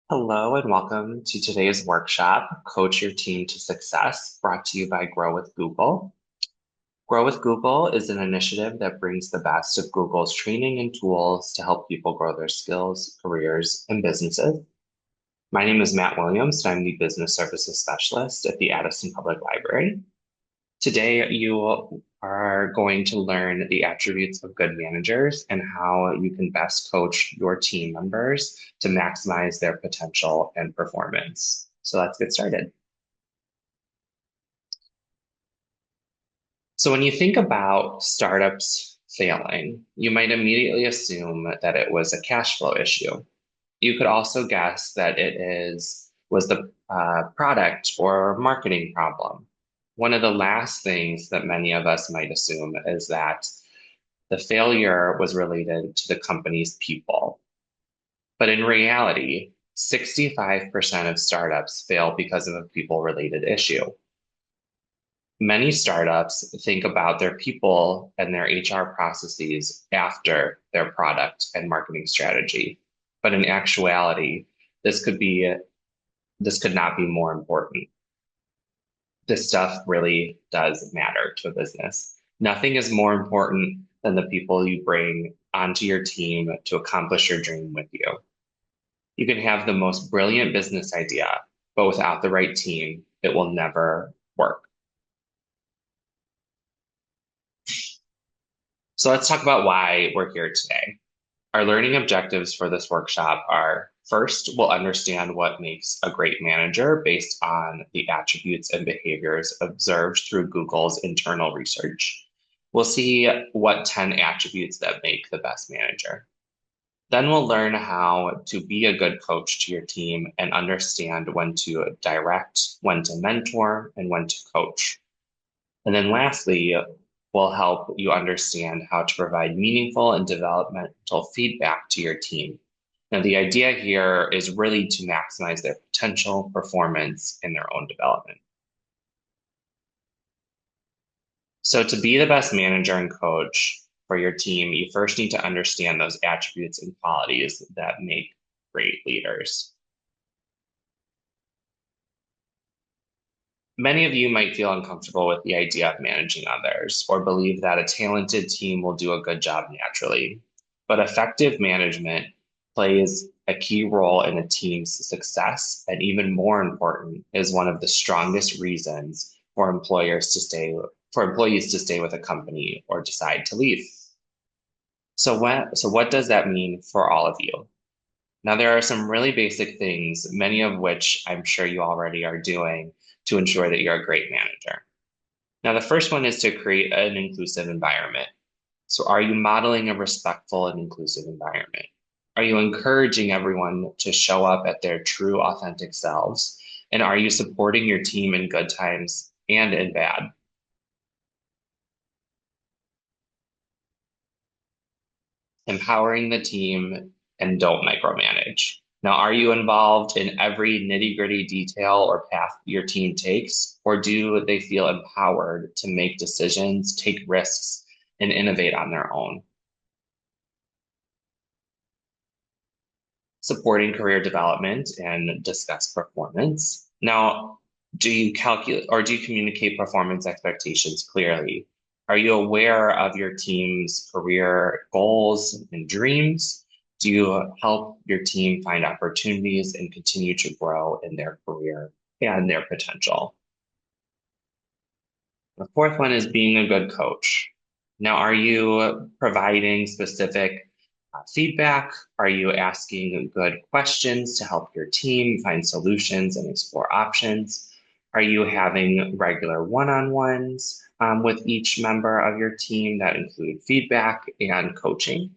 Hello and welcome to today's workshop, Coach Your Team to Success, brought to you by Grow with Google. Grow with Google is an initiative that brings the best of Google's training and tools to help people grow their skills, careers, and businesses. My name is Matt Williams, and I'm the Business Services Specialist at the Addison Public Library. Today, you are going to learn the attributes of good managers and how you can best coach your team members to maximize their potential and performance. So let's get started. So when you think about startups failing, you might immediately assume that it was a cash flow issue. You could also guess that was the product or marketing problem. One of the last things that many of us might assume is that the failure was related to the company's people. But in reality, 65% of startups fail because of a people-related issue. Many startups think about their people and their HR processes after their product and marketing strategy. But in actuality, this could not be more important. This stuff really does matter to a business. Nothing is more important than the people you bring onto your team to accomplish your dream with you. You can have the most brilliant business idea, but without the right team, it will never work. So let's talk about why we're here today. Our learning objectives for this workshop are: first, we'll understand what makes a great manager based on the attributes and behaviors observed through Google's internal research. We'll see what 10 attributes that make the best manager. Then we'll learn how to be a good coach to your team and understand when to direct, when to mentor, and when to coach. And then lastly, will help you understand how to provide meaningful and developmental feedback to your team. Now, the idea here is really to maximize their potential, performance, and their own development. So to be the best manager and coach for your team, you first need to understand those attributes and qualities that make great leaders. Many of you might feel uncomfortable with the idea of managing others or believe that a talented team will do a good job naturally. But effective management plays a key role in a team's success, and even more important, is one of the strongest reasons for employees to stay with a company or decide to leave. So what does that mean for all of you? Now, there are some really basic things, many of which I'm sure you already are doing to ensure that you're a great manager. Now, the first one is to create an inclusive environment. So, are you modeling a respectful and inclusive environment? Are you encouraging everyone to show up at their true, authentic selves? And are you supporting your team in good times and in bad? Empowering the team and don't micromanage. Now, are you involved in every nitty-gritty detail or path your team takes, or do they feel empowered to make decisions, take risks, and innovate on their own? Supporting career development and discuss performance. Now, do you calculate or do you communicate performance expectations clearly? Are you aware of your team's career goals and dreams? Do you help your team find opportunities and continue to grow in their career and their potential? The fourth one is being a good coach. Now, are you providing specific feedback? Are you asking good questions to help your team find solutions and explore options? Are you having regular one-on-ones with each member of your team that include feedback and coaching?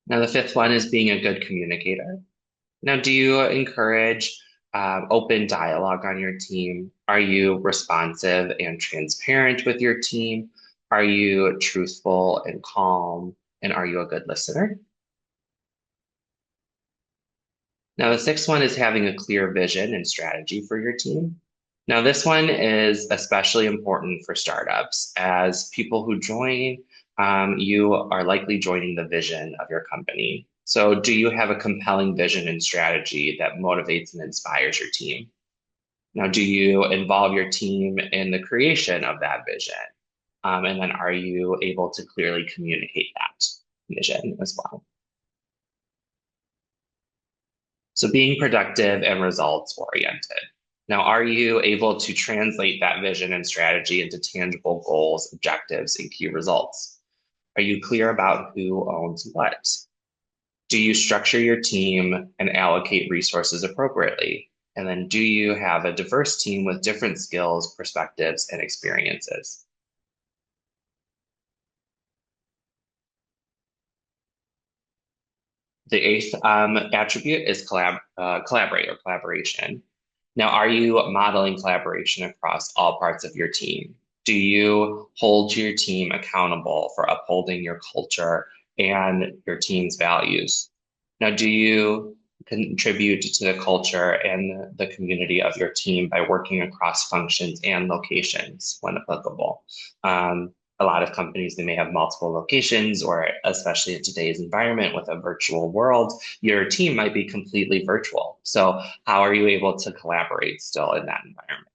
Now, the fifth one is being a good communicator. Now, do you encourage open dialogue on your team? Are you responsive and transparent with your team? Are you truthful and calm? And are you a good listener? Now, the sixth one is having a clear vision and strategy for your team. Now, this one is especially important for startups, as people who join, you are likely joining the vision of your company. So, do you have a compelling vision and strategy that motivates and inspires your team? Now, do you involve your team in the creation of that vision? And then are you able to clearly communicate that vision as well? So, being productive and results oriented. Now, are you able to translate that vision and strategy into tangible goals, objectives, and key results? Are you clear about who owns what? Do you structure your team and allocate resources appropriately? And then do you have a diverse team with different skills, perspectives, and experiences? The eighth attribute is collaborate or collaboration. Now, are you modeling collaboration across all parts of your team? Do you hold your team accountable for upholding your culture and your team's values? Now, do you contribute to the culture and the community of your team by working across functions and locations when applicable? A lot of companies, they may have multiple locations, or especially in today's environment with a virtual world, your team might be completely virtual. So how are you able to collaborate still in that environment?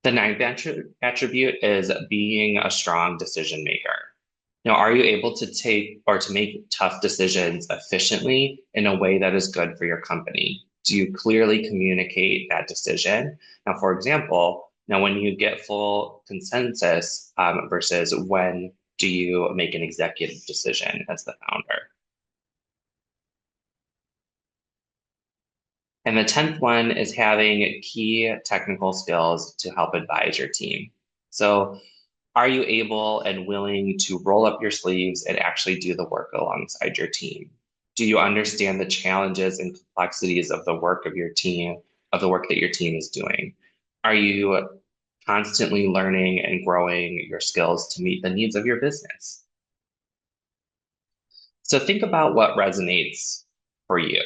The ninth attribute is being a strong decision maker. Now, are you able to take or to make tough decisions efficiently in a way that is good for your company? Do you clearly communicate that decision? Now, for example, now when you get full consensus versus when do you make an executive decision as the founder? And the 10th one is having key technical skills to help advise your team. So, are you able and willing to roll up your sleeves and actually do the work alongside your team? Do you understand the challenges and complexities of the work of your team, of the work that your team is doing? Are you constantly learning and growing your skills to meet the needs of your business? So think about what resonates for you.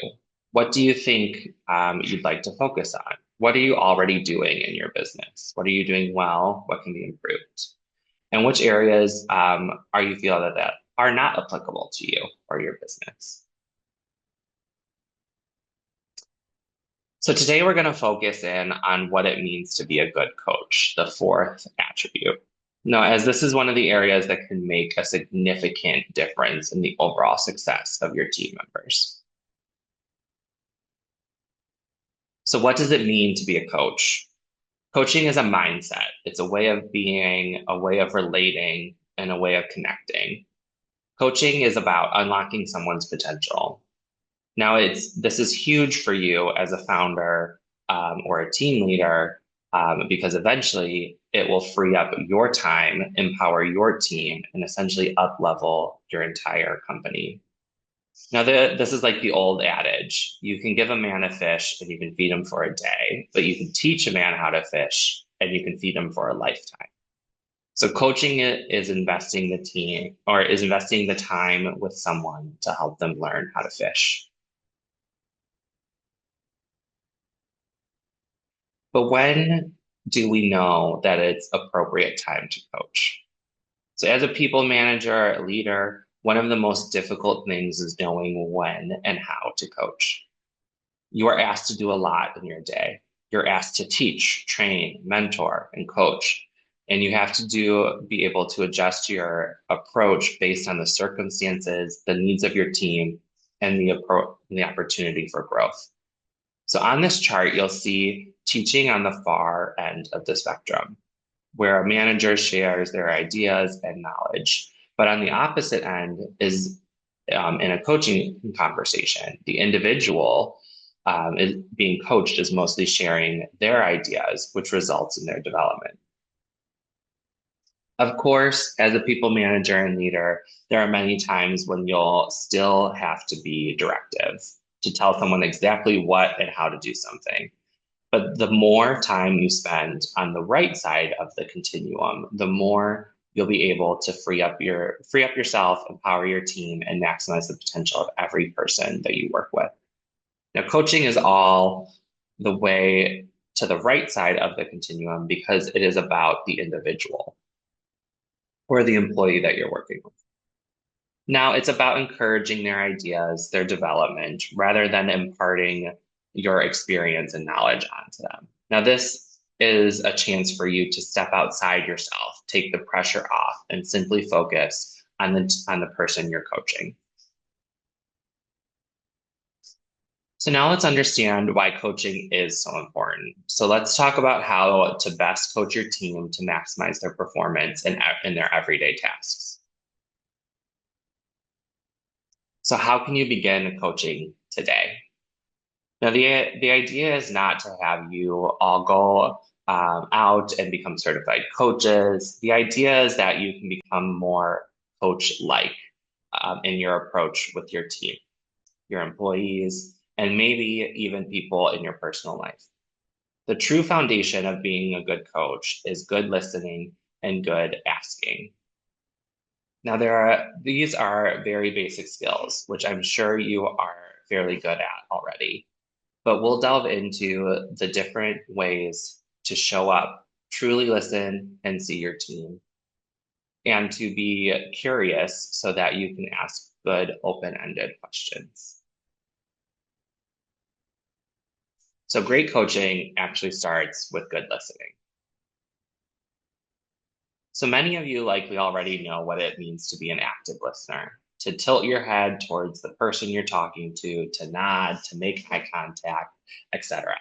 What do you think you'd like to focus on? What are you already doing in your business? What are you doing well? What can be improved? And which areas are you feel that are not applicable to you or your business? So today we're going to focus in on what it means to be a good coach, the fourth attribute. Now, as this is one of the areas that can make a significant difference in the overall success of your team members. So what does it mean to be a coach? Coaching is a mindset. It's a way of being, a way of relating, and a way of connecting. Coaching is about unlocking someone's potential. Now, this is huge for you as a founder or a team leader because eventually it will free up your time, empower your team, and essentially up level your entire company. Now, this is like the old adage: you can give a man a fish and you can feed him for a day, but you can teach a man how to fish and you can feed him for a lifetime. So coaching it is investing the team or is investing the time with someone to help them learn how to fish. But when do we know that it's appropriate time to coach? So as a people manager, a leader, one of the most difficult things is knowing when and how to coach. You are asked to do a lot in your day. You're asked to teach, train, mentor, and coach. And you have to be able to adjust your approach based on the circumstances, the needs of your team, and the opportunity for growth. So on this chart, you'll see teaching on the far end of the spectrum, where a manager shares their ideas and knowledge. But on the opposite end is in a coaching conversation, the individual is being coached is mostly sharing their ideas, which results in their development. Of course, as a people manager and leader, there are many times when you'll still have to be directive to tell someone exactly what and how to do something. But the more time you spend on the right side of the continuum, the more you'll be able to free up yourself, empower your team, and maximize the potential of every person that you work with. Now, coaching is all the way to the right side of the continuum because it is about the individual or the employee that you're working with. Now, it's about encouraging their ideas, their development, rather than imparting your experience and knowledge onto them. Now, this is a chance for you to step outside yourself, take the pressure off, and simply focus on the person you're coaching. So now let's understand why coaching is so important. So let's talk about how to best coach your team to maximize their performance in their everyday tasks. So how can you begin coaching today? Now, the idea is not to have you all go out and become certified coaches. The idea is that you can become more coach-like in your approach with your team, your employees, and maybe even people in your personal life. The true foundation of being a good coach is good listening and good asking. Now, these are very basic skills, which I'm sure you are fairly good at already. But we'll delve into the different ways to show up, truly listen and see your team, and to be curious so that you can ask good open-ended questions. So great coaching actually starts with good listening. So many of you likely already know what it means to be an active listener, to tilt your head towards the person you're talking to nod, to make eye contact, etc.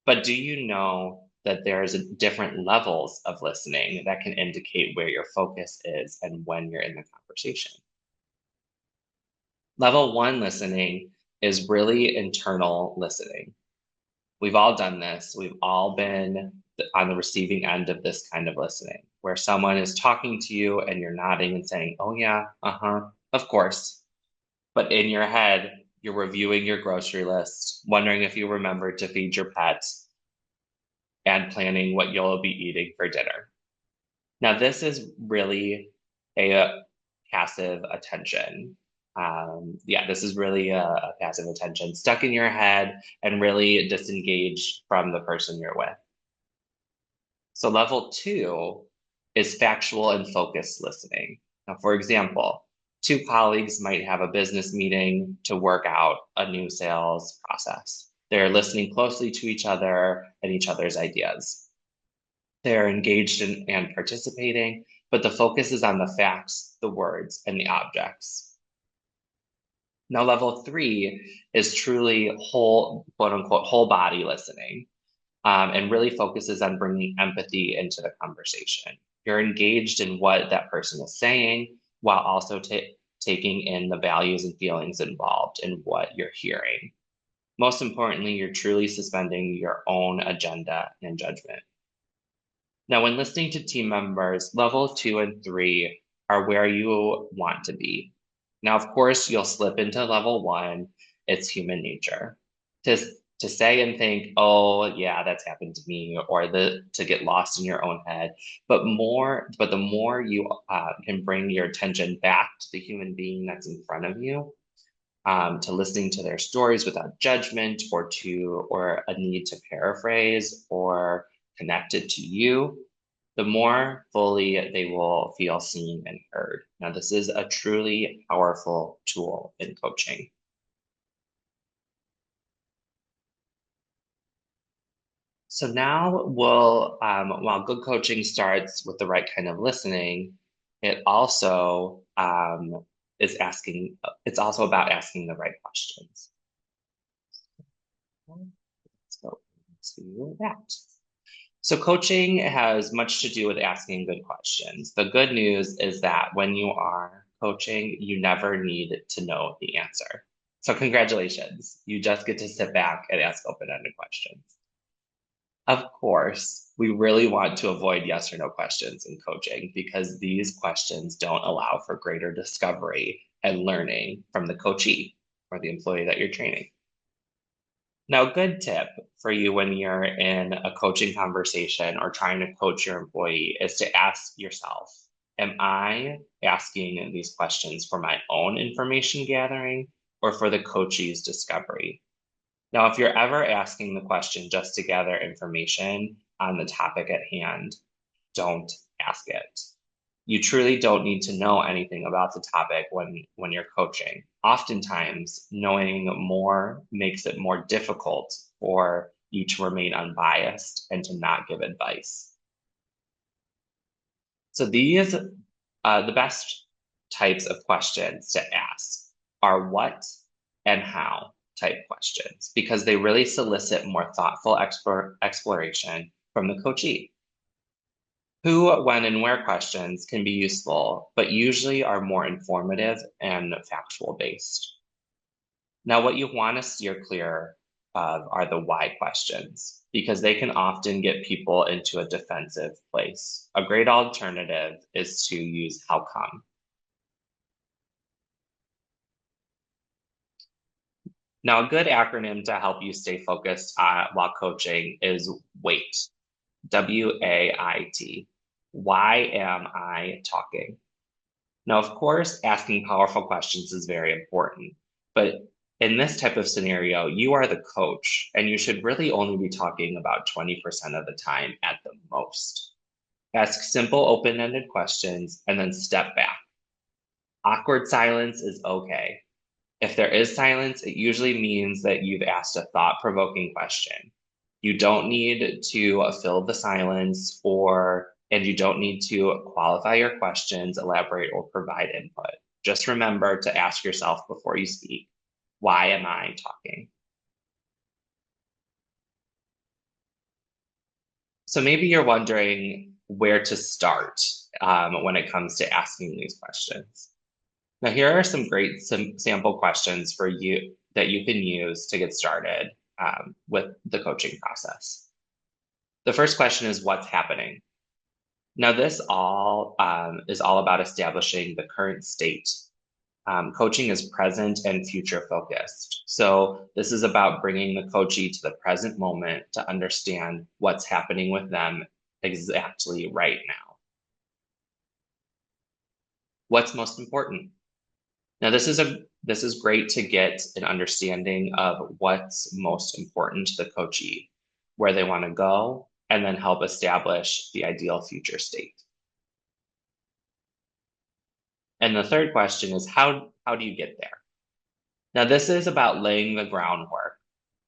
But do you know that there's different levels of listening that can indicate where your focus is and when you're in the conversation? Level one listening is really internal listening. We've all done this. We've all been on the receiving end of this kind of listening, where someone is talking to you and you're nodding and saying, oh, yeah, of course. But in your head, you're reviewing your grocery list, wondering if you remembered to feed your pets, and planning what you'll be eating for dinner. Now, this is really a passive attention. Yeah, this is really a passive attention stuck in your head and really disengaged from the person you're with. So, level two is factual and focused listening. Now, for example, two colleagues might have a business meeting to work out a new sales process. They're listening closely to each other and each other's ideas. They're engaged in and participating, but the focus is on the facts, the words, and the objects. Now, level three is truly whole, quote unquote, whole body listening, and really focuses on bringing empathy into the conversation. You're engaged in what that person is saying while also taking in the values and feelings involved in what you're hearing. Most importantly, you're truly suspending your own agenda and judgment. Now, when listening to team members, level two and three are where you want to be. Now, of course, you'll slip into level one. It's human nature to, to say and think, oh, yeah, that's happened to me, or to get lost in your own head. But the more you can bring your attention back to the human being that's in front of you, to listening to their stories without judgment or a need to paraphrase or connect it to you, the more fully they will feel seen and heard. Now, this is a truly powerful tool in coaching. So now while good coaching starts with the right kind of listening, it also it's also about asking the right questions. Let's go to that. So coaching has much to do with asking good questions. The good news is that when you are coaching, you never need to know the answer. So congratulations, you just get to sit back and ask open-ended questions. Of course, we really want to avoid yes or no questions in coaching because these questions don't allow for greater discovery and learning from the coachee or the employee that you're training. Now, good tip for you when you're in a coaching conversation or trying to coach your employee is to ask yourself, am I asking these questions for my own information gathering or for the coachee's discovery? Now, if you're ever asking the question just to gather information on the topic at hand, don't ask it. You truly don't need to know anything about the topic when you're coaching. Oftentimes, knowing more makes it more difficult for you to remain unbiased and to not give advice. So the best types of questions to ask are what and how type questions, because they really solicit more thoughtful exploration from the coachee. Who, when, and where questions can be useful, but usually are more informative and factual based. Now, what you want to steer clear of are the why questions, because they can often get people into a defensive place. A great alternative is to use how come. Now, a good acronym to help you stay focused while coaching is WAIT, WAIT. Why am I talking? Now, of course, asking powerful questions is very important, but in this type of scenario, you are the coach, and you should really only be talking about 20% of the time at the most. Ask simple, open-ended questions and then step back. Awkward silence is okay. If there is silence, it usually means that you've asked a thought-provoking question. You don't need to fill the silence and you don't need to qualify your questions, elaborate, or provide input. Just remember to ask yourself before you speak, why am I talking? So maybe you're wondering where to start when it comes to asking these questions. Now, here are some sample questions for you that you can use to get started with the coaching process. The first question is, what's happening? Now, this all is all about establishing the current state. Coaching is present and future focused. So this is about bringing the coachee to the present moment to understand what's happening with them exactly right now. What's most important? Now, this is great to get an understanding of what's most important to the coachee, where they want to go, and then help establish the ideal future state. And the third question is how do you get there? Now, this is about laying the groundwork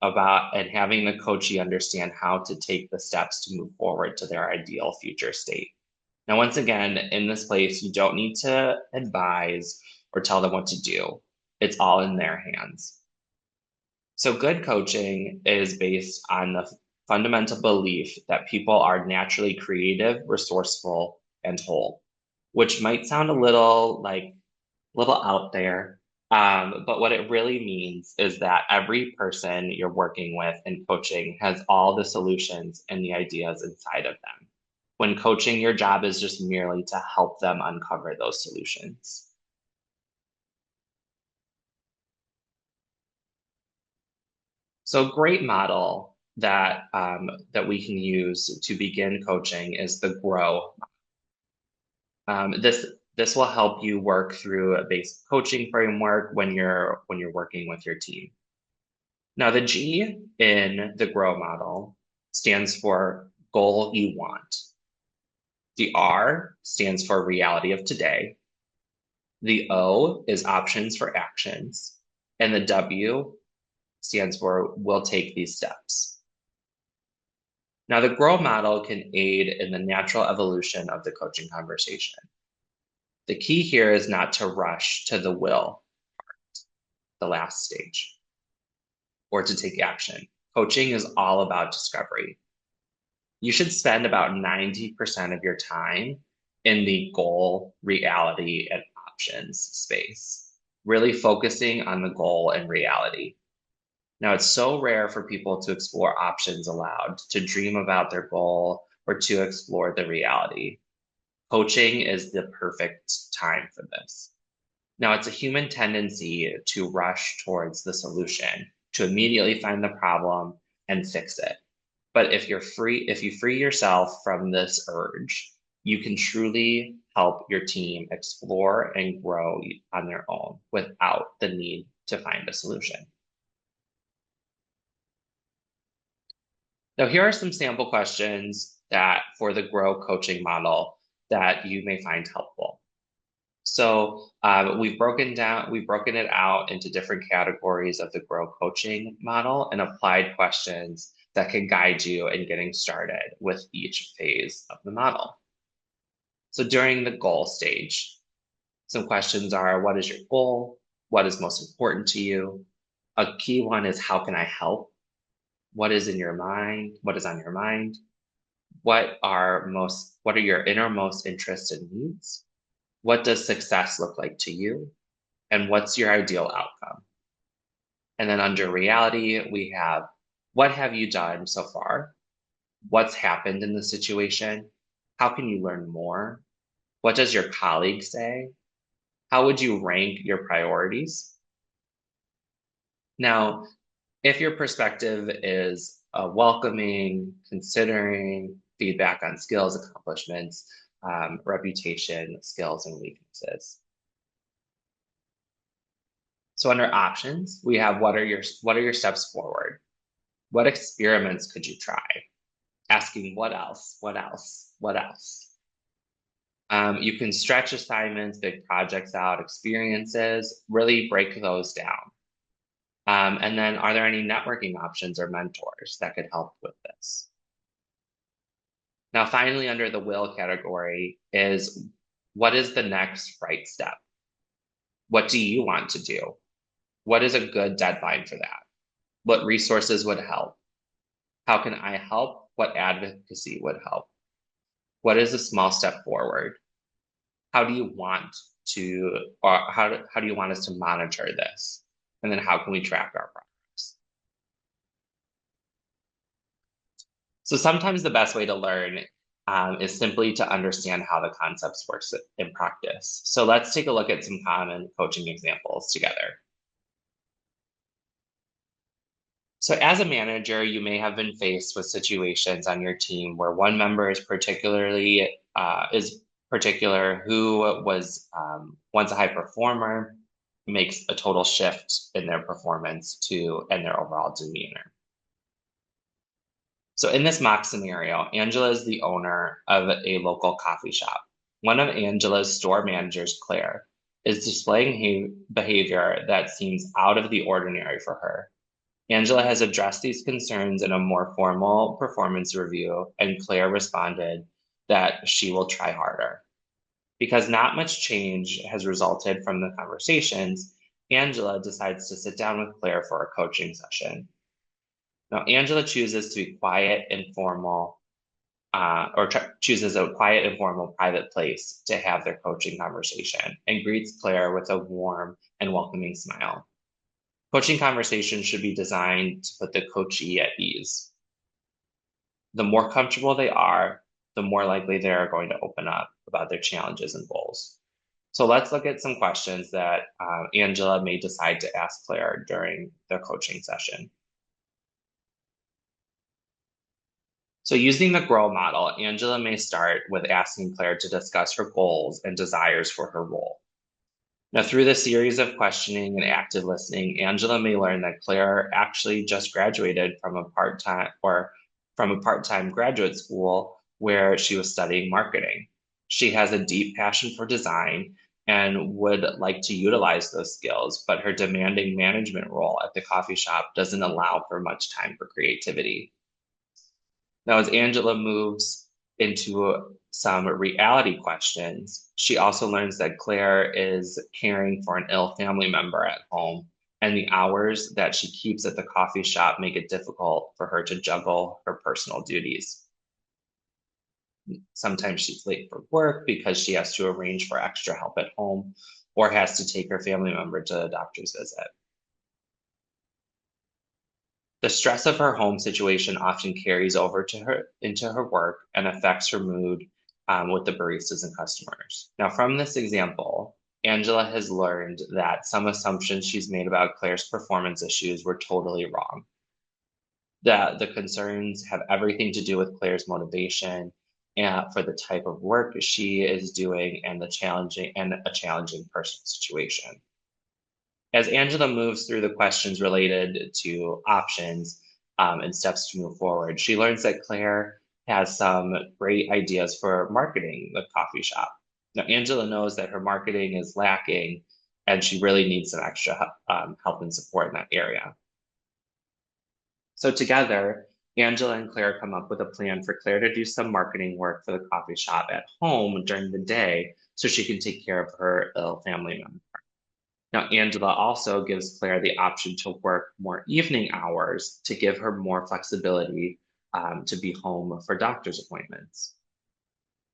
and having the coachee understand how to take the steps to move forward to their ideal future state. Now, once again, in this place, you don't need to advise or tell them what to do. It's all in their hands. So good coaching is based on the fundamental belief that people are naturally creative, resourceful, and whole, which might sound a little out there. But what it really means is that every person you're working with in coaching has all the solutions and the ideas inside of them. When coaching, your job is just merely to help them uncover those solutions. So a great model that we can use to begin coaching is the GROW. This will help you work through a basic coaching framework when you're working with your team. Now, the G in the GROW model stands for goal you want. The R stands for reality of today. The O is options for actions. And the W stands for will take these steps. Now, the GROW model can aid in the natural evolution of the coaching conversation. The key here is not to rush to the will part, the last stage, or to take action. Coaching is all about discovery. You should spend about 90% of your time in the goal, reality, and options space, really focusing on the goal and reality. Now, it's so rare for people to explore options aloud, to dream about their goal, or to explore the reality. Coaching is the perfect time for this. Now, it's a human tendency to rush towards the solution, to immediately find the problem and fix it. But if you free yourself from this urge, you can truly help your team explore and grow on their own without the need to find a solution. Now, here are some sample questions that for the GROW coaching model that you may find helpful. So we've broken it out into different categories of the Grow coaching model and applied questions that can guide you in getting started with each phase of the model. So during the goal stage, some questions are, what is your goal? What is most important to you? A key one is, how can I help? What is in your mind? What is on your mind? What are your innermost interests and needs? What does success look like to you? And what's your ideal outcome? And then under reality, we have, what have you done so far? What's happened in the situation? How can you learn more? What does your colleague say? How would you rank your priorities? Now, if your perspective is welcoming, considering feedback on skills, accomplishments, reputation, skills, and weaknesses. So under options, we have, what are your steps forward? What experiments could you try? Asking what else, what else, what else? You can stretch assignments, big projects out, experiences, really break those down. And then, are there any networking options or mentors that could help with this? Now, finally, under the will category is, what is the next right step? What do you want to do? What is a good deadline for that? What resources would help? How can I help? What advocacy would help? What is a small step forward? How do you want or how do you want us to monitor this? And then how can we track our progress? So sometimes the best way to learn is simply to understand how the concepts work in practice. So let's take a look at some common coaching examples together. So as a manager, you may have been faced with situations on your team where one member is particular who was once a high performer, makes a total shift in their performance and their overall demeanor. So in this mock scenario, Angela is the owner of a local coffee shop. One of Angela's store managers, Claire, is displaying behavior that seems out of the ordinary for her. Angela has addressed these concerns in a more formal performance review, and Claire responded that she will try harder. Because not much change has resulted from the conversations, Angela decides to sit down with Claire for a coaching session. Now, Angela chooses to be quiet, informal, chooses a quiet, informal, private place to have their coaching conversation and greets Claire with a warm and welcoming smile. Coaching conversations should be designed to put the coachee at ease. The more comfortable they are, the more likely they are going to open up about their challenges and goals. So let's look at some questions that Angela may decide to ask Claire during their coaching session. So using the GROW model, Angela may start with asking Claire to discuss her goals and desires for her role. Now, through the series of questioning and active listening, Angela may learn that Claire actually just graduated from a part-time graduate school where she was studying marketing. She has a deep passion for design and would like to utilize those skills, but her demanding management role at the coffee shop doesn't allow for much time for creativity. Now, as Angela moves into some reality questions, she also learns that Claire is caring for an ill family member at home, and the hours that she keeps at the coffee shop make it difficult for her to juggle her personal duties. Sometimes she's late for work because she has to arrange for extra help at home or has to take her family member to a doctor's visit. The stress of her home situation often carries over into her work and affects her mood with the baristas and customers. Now, from this example, Angela has learned that some assumptions she's made about Claire's performance issues were totally wrong. That the concerns have everything to do with Claire's motivation and for the type of work she is doing and a challenging personal situation. As Angela moves through the questions related to options and steps to move forward, she learns that Claire has some great ideas for marketing the coffee shop. Now, Angela knows that her marketing is lacking and she really needs some extra help and support in that area. So together, Angela and Claire come up with a plan for Claire to do some marketing work for the coffee shop at home during the day so she can take care of her ill family member. Now, Angela also gives Claire the option to work more evening hours to give her more flexibility to be home for doctor's appointments.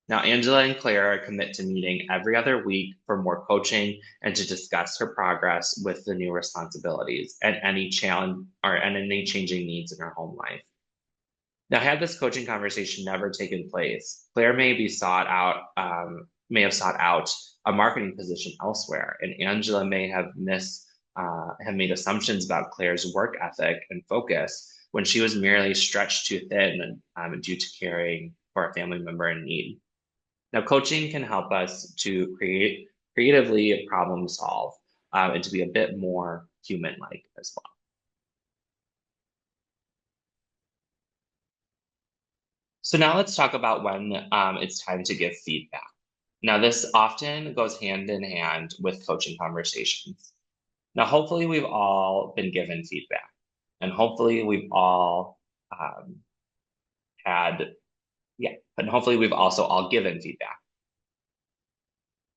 Now, Angela and Claire commit to meeting every other week for more coaching and to discuss her progress with the new responsibilities and any challenge or any changing needs in her home life. Now, had this coaching conversation never taken place, Claire may have sought out a marketing position elsewhere, and Angela may have made assumptions about Claire's work ethic and focus when she was merely stretched too thin due to caring for a family member in need. Now, coaching can help us to creatively problem solve and to be a bit more human-like as well. So now let's talk about when it's time to give feedback. Now, this often goes hand in hand with coaching conversations. Now, hopefully, we've all been given feedback, and hopefully, we've all had, yeah, and hopefully, we've also all given feedback.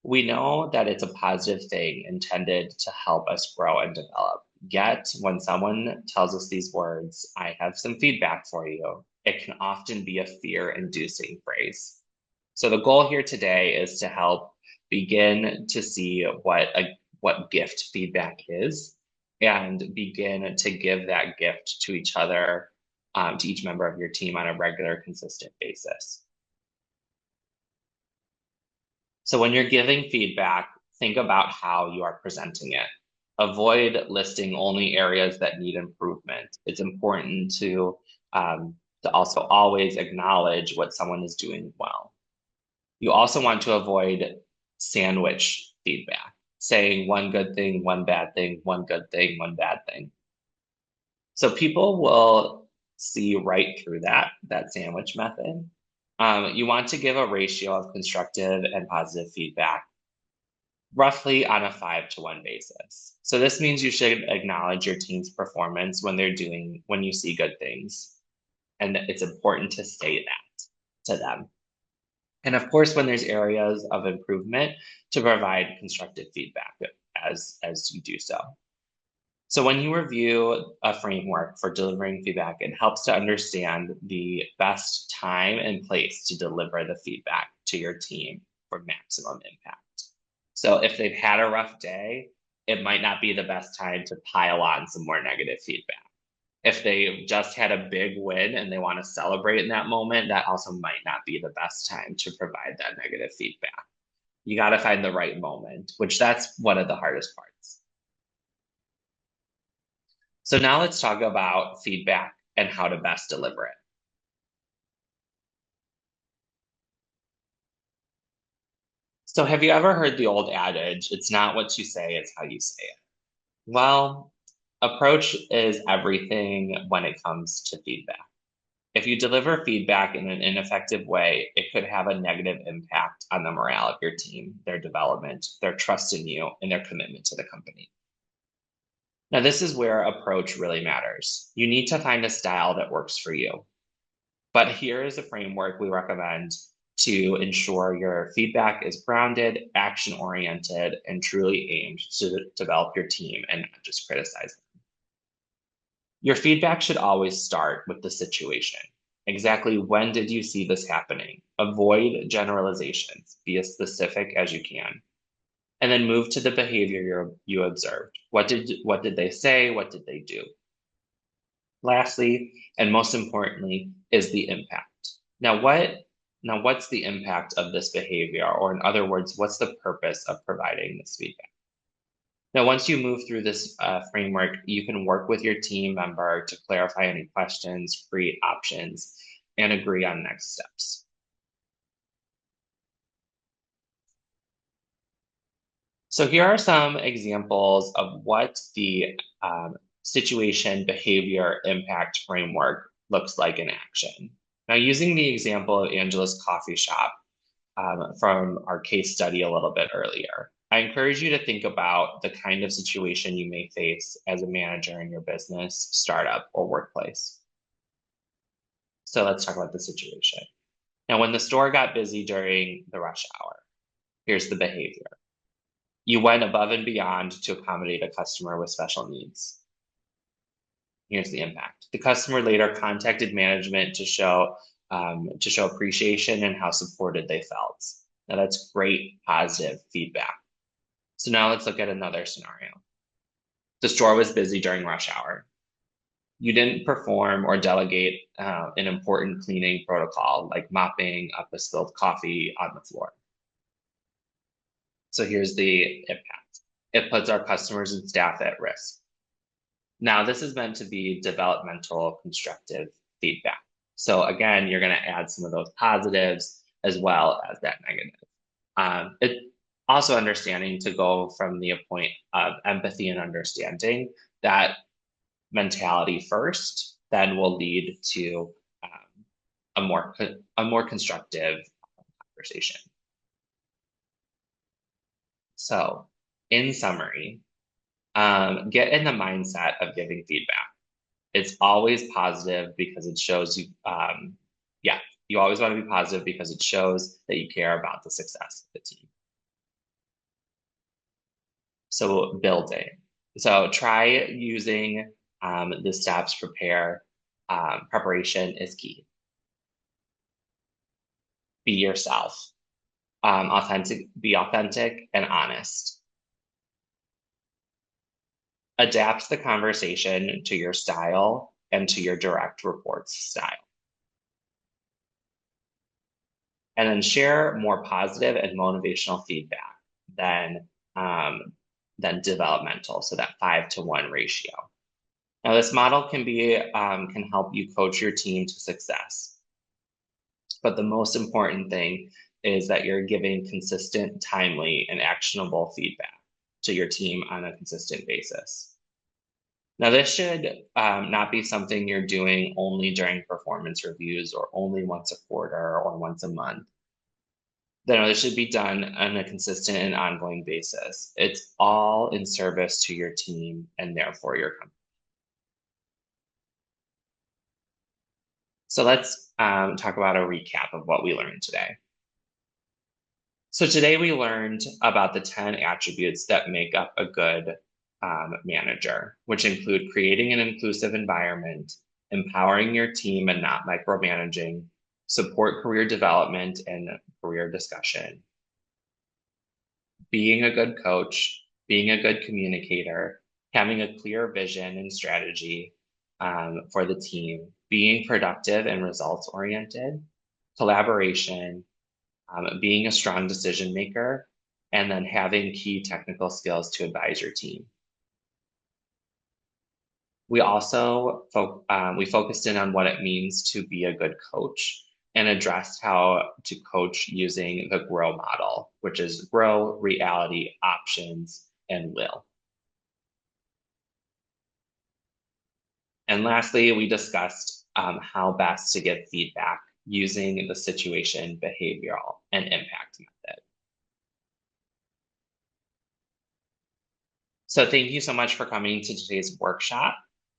We know that it's a positive thing intended to help us grow and develop. Yet, when someone tells us these words, I have some feedback for you, it can often be a fear-inducing phrase. So the goal here today is to help begin to see what gift feedback is and begin to give that gift to each other, to each member of your team on a regular, consistent basis. So when you're giving feedback, think about how you are presenting it. Avoid listing only areas that need improvement. It's important to also always acknowledge what someone is doing well. You also want to avoid sandwich feedback, saying one good thing, one bad thing, one good thing, one bad thing. So people will see right through that sandwich method. You want to give a ratio of constructive and positive feedback, roughly on a 5-to-1 basis. So this means you should acknowledge your team's performance when you see good things. And it's important to say that to them. And of course, when there's areas of improvement, to provide constructive feedback as you do so. So when you review a framework for delivering feedback, it helps to understand the best time and place to deliver the feedback to your team for maximum impact. So if they've had a rough day, it might not be the best time to pile on some more negative feedback. If they just had a big win and they want to celebrate in that moment, that also might not be the best time to provide that negative feedback. You got to find the right moment, which that's one of the hardest parts. So now let's talk about feedback and how to best deliver it. So have you ever heard the old adage, it's not what you say, it's how you say it? Well, approach is everything when it comes to feedback. If you deliver feedback in an ineffective way, it could have a negative impact on the morale of your team, their development, their trust in you, and their commitment to the company. Now, this is where approach really matters. You need to find a style that works for you. But here is a framework we recommend to ensure your feedback is grounded, action-oriented, and truly aimed to develop your team and not just criticize them. Your feedback should always start with the situation. Exactly when did you see this happening? Avoid generalizations. Be as specific as you can. And then move to the behavior you observed. What did they say? What did they do? Lastly, and most importantly, is the impact. Now, what's the impact of this behavior? Or in other words, what's the purpose of providing this feedback? Now, once you move through this framework, you can work with your team member to clarify any questions, create options, and agree on next steps. So here are some examples of what the situation, behavior, impact framework looks like in action. Now, using the example of Angela's coffee shop from our case study a little bit earlier, I encourage you to think about the kind of situation you may face as a manager in your business, startup, or workplace. So let's talk about the situation. Now, when the store got busy during the rush hour, here's the behavior. You went above and beyond to accommodate a customer with special needs. Here's the impact. The customer later contacted management to show appreciation and how supported they felt. Now that's great positive feedback. So now let's look at another scenario. The store was busy during rush hour. You didn't perform or delegate an important cleaning protocol like mopping up a spilled coffee on the floor. So here's the impact. It puts our customers and staff at risk. Now, this is meant to be developmental constructive feedback. So again, you're going to add some of those positives as well as that negative. It also understanding to go from the point of empathy and understanding that mentality first, then will lead to a more constructive conversation. So, in summary, get in the mindset of giving feedback. It's always positive because it shows you, you always want to be positive because it shows that you care about the success of the team. So building. So try using the steps prepare. Preparation is key. Be yourself. Be authentic and honest. Adapt the conversation to your style and to your direct reports style. And then share more positive and motivational feedback than developmental, so that 5-to-1 ratio. Now, this model can help you coach your team to success. But the most important thing is that you're giving consistent, timely, and actionable feedback to your team on a consistent basis. Now, this should not be something you're doing only during performance reviews or only once a quarter or once a month. No, this should be done on a consistent and ongoing basis. It's all in service to your team and therefore your company. So let's talk about a recap of what we learned today. So today we learned about the 10 attributes that make up a good manager, which include creating an inclusive environment, empowering your team and not micromanaging, support career development and career discussion, being a good coach, being a good communicator, having a clear vision and strategy for the team, being productive and results oriented, collaboration, being a strong decision maker, and then having key technical skills to advise your team. We also focused in on what it means to be a good coach and addressed how to coach using the GROW model, which is grow, reality, options, and will. And lastly, we discussed how best to give feedback using the situation, behavioral, and impact method. So thank you so much for coming to today's workshop.